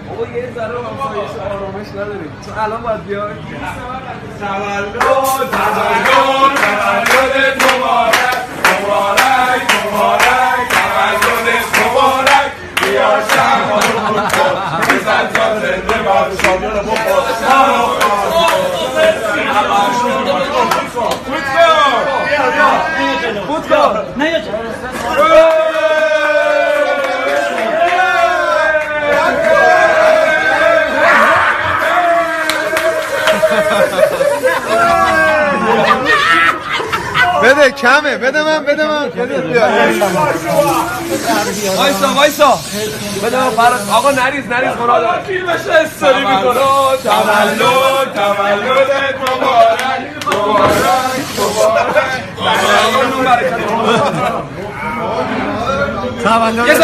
بابا یه ذره آسایش آرامش نداریم چون الان باید بیای تولد مبارک مبارک مبارک تولد مبارک بیا شب بزن تا زنده باش شادیان رو بخور فوتکار بده کمه بده من بده بیا وایسا بده من فراد آقا نریز مراد فیلمش استوری میکنه تولدت مبارک مبارک